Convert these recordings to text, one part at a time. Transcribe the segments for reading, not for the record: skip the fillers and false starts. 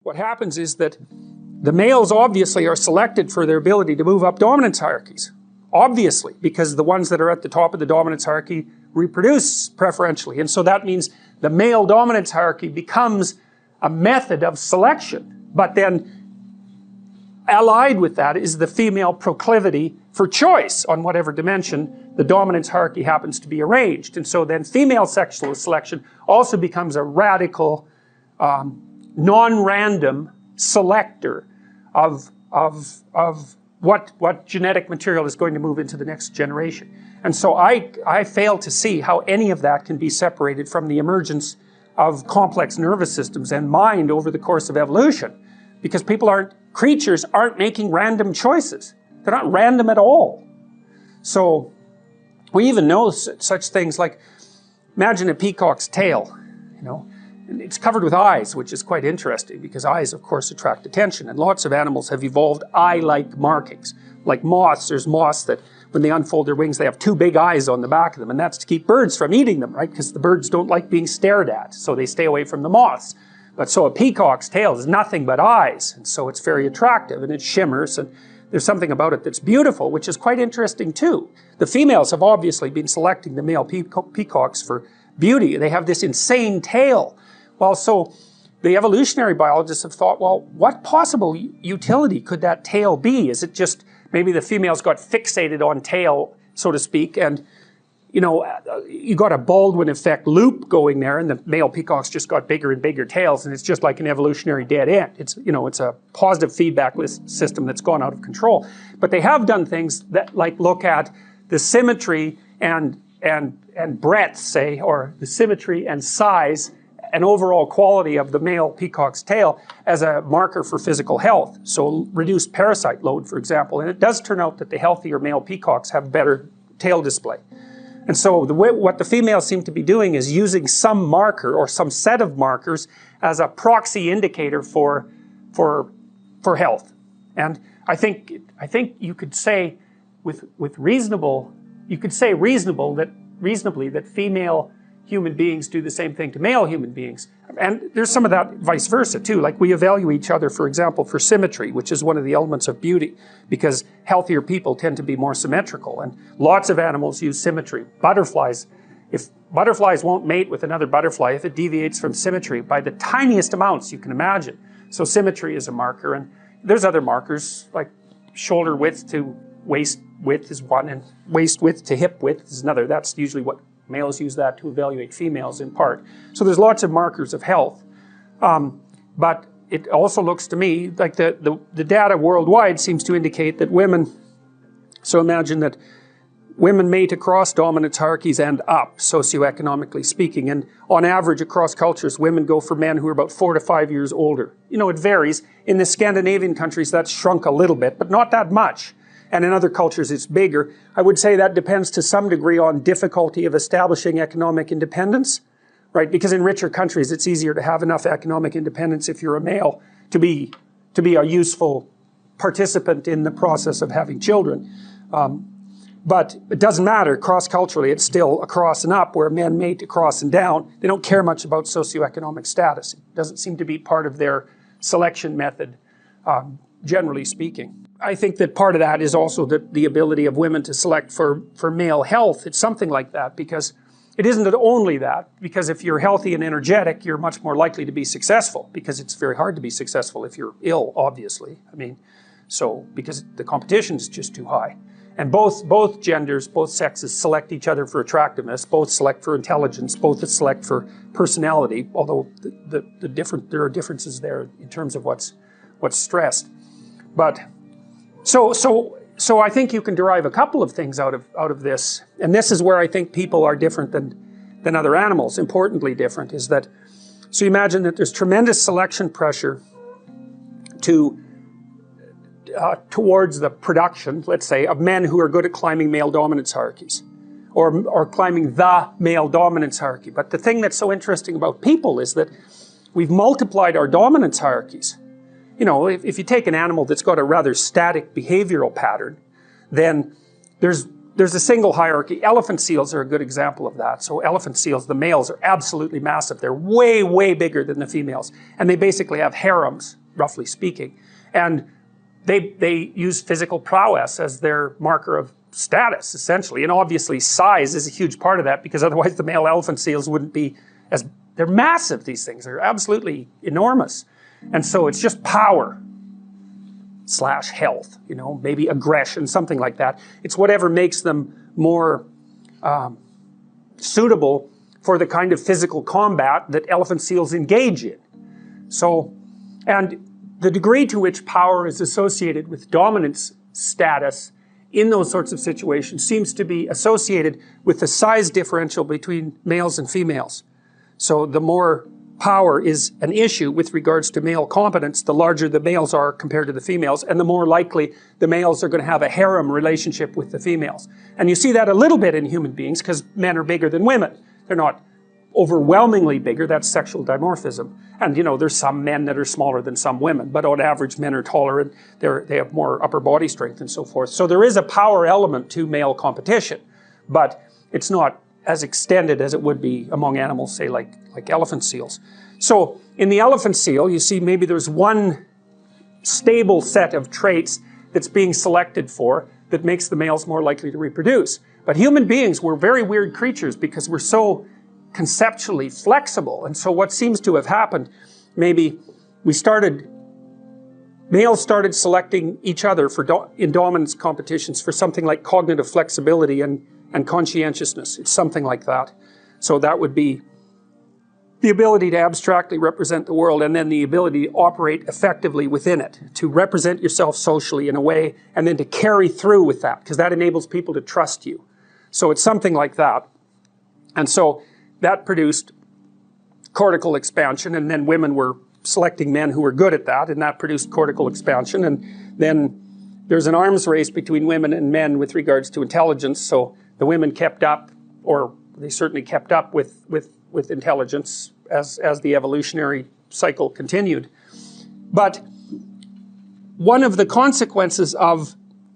what happens is that the males obviously are selected for their ability to move up dominance hierarchies. Obviously, because the ones that are at the top of the dominance hierarchy reproduce preferentially. And so that means the male dominance hierarchy becomes a method of selection. But then allied with that is the female proclivity for choice on whatever dimension the dominance hierarchy happens to be arranged. And so then female sexual selection also becomes a radical, non-random selector of what genetic material is going to move into the next generation. And so I fail to see how any of that can be separated from the emergence of complex nervous systems and mind over the course of evolution. Because creatures aren't making random choices. They're not random at all. So we even know such things like, imagine a peacock's tail, you know. It's covered with eyes, which is quite interesting because eyes, of course, attract attention. And lots of animals have evolved eye-like markings. Like moths, there's moths that when they unfold their wings, they have two big eyes on the back of them. And that's to keep birds from eating them, right? Because the birds don't like being stared at, so they stay away from the moths. But so a peacock's tail is nothing but eyes. And so it's very attractive and it shimmers. And there's something about it that's beautiful, which is quite interesting too. The females have obviously been selecting the male peacocks for beauty. They have this insane tail. Well, so the evolutionary biologists have thought, well, what possible utility could that tail be? Is it just maybe the females got fixated on tail, so to speak, and you know, you got a Baldwin effect loop going there, and the male peacocks just got bigger and bigger tails, and it's just like an evolutionary dead end. It's, you know, it's a positive feedback system that's gone out of control. But they have done things that like look at the symmetry and breadth, say, or the symmetry and size and overall quality of the male peacock's tail as a marker for physical health. So reduced parasite load, for example. And it does turn out that the healthier male peacocks have better tail display. And so what the females seem to be doing is using some marker or some set of markers as a proxy indicator for health. And I think you could say reasonably that female human beings do the same thing to male human beings. And there's some of that vice versa too. Like we evaluate each other, for example, for symmetry, which is one of the elements of beauty, because healthier people tend to be more symmetrical. And lots of animals use symmetry. Butterflies, if butterflies won't mate with another butterfly if it deviates from symmetry by the tiniest amounts you can imagine. So symmetry is a marker. And there's other markers like shoulder width to waist width is one, and waist width to hip width is another. That's usually what males use that to evaluate females in part. So there's lots of markers of health. But it also looks to me like the data worldwide seems to indicate that women, so imagine that women mate across dominance hierarchies and up, socioeconomically speaking. And on average, across cultures, women go for men who are about 4 to 5 years older. You know, it varies. In the Scandinavian countries, that's shrunk a little bit, but not that much. And in other cultures it's bigger. I would say that depends to some degree on difficulty of establishing economic independence, right? Because in richer countries it's easier to have enough economic independence if you're a male to be a useful participant in the process of having children. But it doesn't matter, cross-culturally it's still across and up, where men mate across and down. They don't care much about socioeconomic status. It doesn't seem to be part of their selection method, generally speaking. I think that part of that is also the ability of women to select for male health. It's something like that, because it isn't only that, because if you're healthy and energetic, you're much more likely to be successful, because it's very hard to be successful if you're ill, obviously. I mean, so, because the competition is just too high. And both genders, both sexes select each other for attractiveness, both select for intelligence, both select for personality, although there are differences there in terms of what's stressed. But so I think you can derive a couple of things out of this, and this is where I think people are different than other animals. Importantly different is that, so you imagine that there's tremendous selection pressure towards the production, let's say, of men who are good at climbing male dominance hierarchies, or climbing the male dominance hierarchy. But the thing that's so interesting about people is that we've multiplied our dominance hierarchies. You know, if you take an animal that's got a rather static behavioral pattern, then there's there's a single hierarchy. Elephant seals are a good example of that. So elephant seals, the males are absolutely massive. They're way, way bigger than the females. And they basically have harems, roughly speaking. And they use physical prowess as their marker of status, essentially. And obviously size is a huge part of that, because otherwise the male elephant seals wouldn't be as, they're massive, these things. They're absolutely enormous. And so it's just power / health, you know, maybe aggression, something like that. It's whatever makes them more suitable for the kind of physical combat that elephant seals engage in. So, and the degree to which power is associated with dominance status in those sorts of situations seems to be associated with the size differential between males and females. So the more power is an issue with regards to male competence, the larger the males are compared to the females, and the more likely the males are going to have a harem relationship with the females. And you see that a little bit in human beings, because men are bigger than women. They're not overwhelmingly bigger, that's sexual dimorphism. And you know, there's some men that are smaller than some women, but on average men are taller and they have more upper body strength and so forth. So there is a power element to male competition, but it's not as extended as it would be among animals, say like elephant seals. So in the elephant seal, you see maybe there's one stable set of traits that's being selected for that makes the males more likely to reproduce. But human beings, we're very weird creatures because we're so conceptually flexible. And so what seems to have happened, maybe males started selecting each other for in dominance competitions for something like cognitive flexibility and conscientiousness. It's something like that. So that would be the ability to abstractly represent the world, and then the ability to operate effectively within it, to represent yourself socially in a way, and then to carry through with that, because that enables people to trust you. So it's something like that. And so that produced cortical expansion, and then women were selecting men who were good at that, and that produced cortical expansion. And then there's an arms race between women and men with regards to intelligence. So the women kept up, or they certainly kept up with intelligence as the evolutionary cycle continued. But one of the consequences of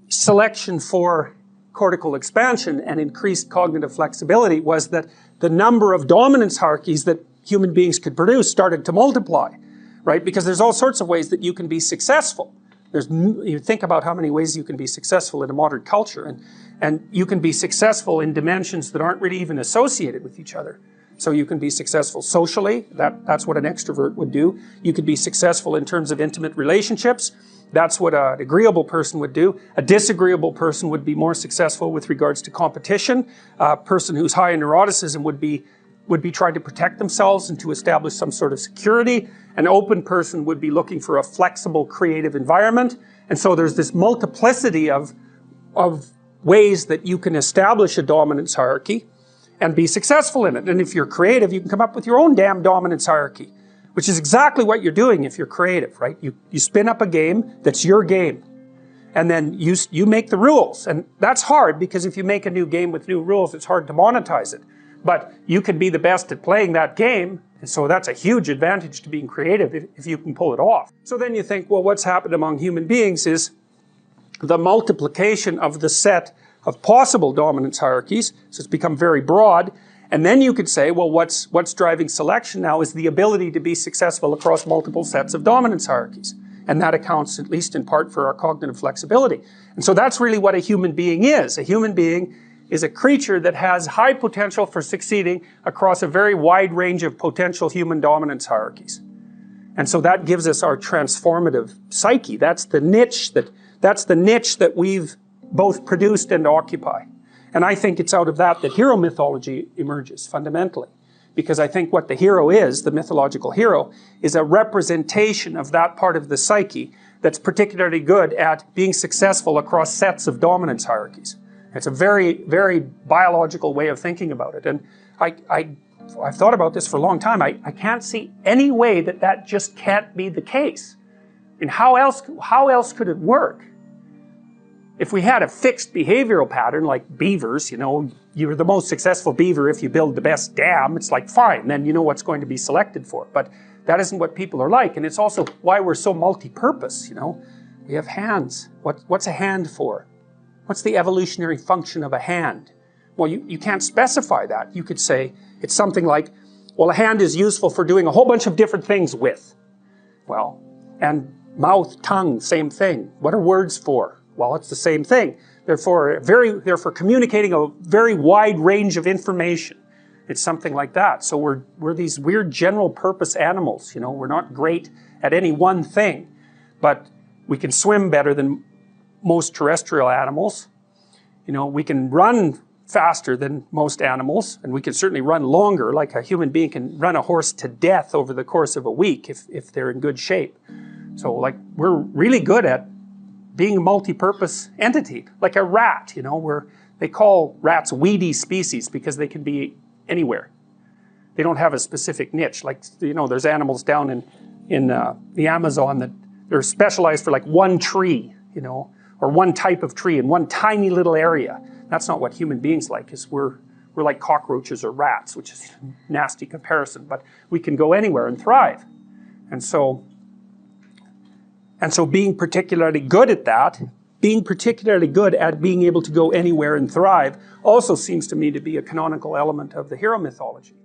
selection for cortical expansion and increased cognitive flexibility was that the number of dominance hierarchies that human beings could produce started to multiply, right? Because there's all sorts of ways that you can be successful. You think about how many ways you can be successful in a modern culture, and you can be successful in dimensions that aren't really even associated with each other. So you can be successful socially, that's what an extrovert would do. You could be successful in terms of intimate relationships, that's what an agreeable person would do. A disagreeable person would be more successful with regards to competition. A person who's high in neuroticism would be trying to protect themselves and to establish some sort of security. An open person would be looking for a flexible, creative environment. And so there's this multiplicity of ways that you can establish a dominance hierarchy and be successful in it. And if you're creative, you can come up with your own damn dominance hierarchy, which is exactly what you're doing if you're creative, right? You spin up a game that's your game, and then you make the rules. And that's hard, because if you make a new game with new rules, it's hard to monetize it. But you can be the best at playing that game, and so that's a huge advantage to being creative if you can pull it off. So then you think, well, what's happened among human beings is the multiplication of the set of possible dominance hierarchies, so it's become very broad. And then you could say, well, what's driving selection now is the ability to be successful across multiple sets of dominance hierarchies. And that accounts, at least in part, for our cognitive flexibility. And so that's really what a human being is. A human being is a creature that has high potential for succeeding across a very wide range of potential human dominance hierarchies. And so that gives us our transformative psyche. That's the niche that we've both produced and occupy. And I think it's out of that hero mythology emerges, fundamentally. Because I think what the hero is, the mythological hero, is a representation of that part of the psyche that's particularly good at being successful across sets of dominance hierarchies. It's a very, very biological way of thinking about it. And I've thought about this for a long time. I can't see any way that just can't be the case. And how else could it work? If we had a fixed behavioral pattern like beavers, you know, you're the most successful beaver if you build the best dam, it's like fine, then you know what's going to be selected for. But that isn't what people are like, and it's also why we're so multi-purpose, you know. We have hands. What's a hand for? What's the evolutionary function of a hand? Well, you can't specify that. You could say it's something like, well, a hand is useful for doing a whole bunch of different things with. Well, and mouth, tongue, same thing. What are words for? Well, it's the same thing. They're for communicating a very wide range of information. It's something like that. So we're these weird general purpose animals. You know, we're not great at any one thing, but we can swim better than most terrestrial animals. You know, we can run faster than most animals, and we can certainly run longer. Like a human being can run a horse to death over the course of a week if they're in good shape. So like we're really good at being a multi-purpose entity, like a rat. You know, they call rats weedy species because they can be anywhere. They don't have a specific niche. Like, you know, there's animals down in the Amazon that they're specialized for like one tree, you know, or one type of tree in one tiny little area. That's not what human beings like. Is we're like cockroaches or rats, which is a nasty comparison, but we can go anywhere and thrive. And so being particularly good at that, being particularly good at being able to go anywhere and thrive, also seems to me to be a canonical element of the hero mythology.